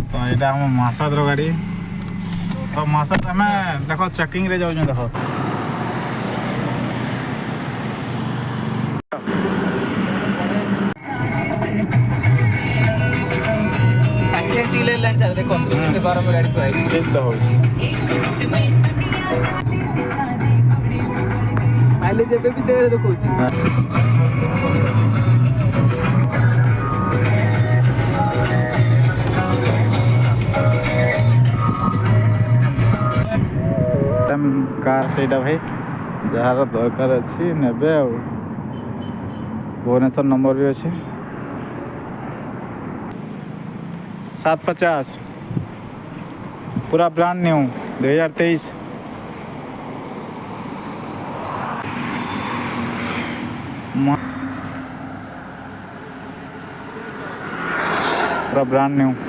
तो यहाँ आम महासादर गाड़ी तो महासाद आम देख चेकिंग रे जाऊँ देख देखो गरम गाड़ी थुआ चिंता हो माइलेज एबे भी दे देखौची कार से भाई जार दरकार अच्छी ने भुवनेश्वर नंबर भी अच्छे 750 पूरा ब्रांड न्यू 2023 पूरा ब्रांड न्यू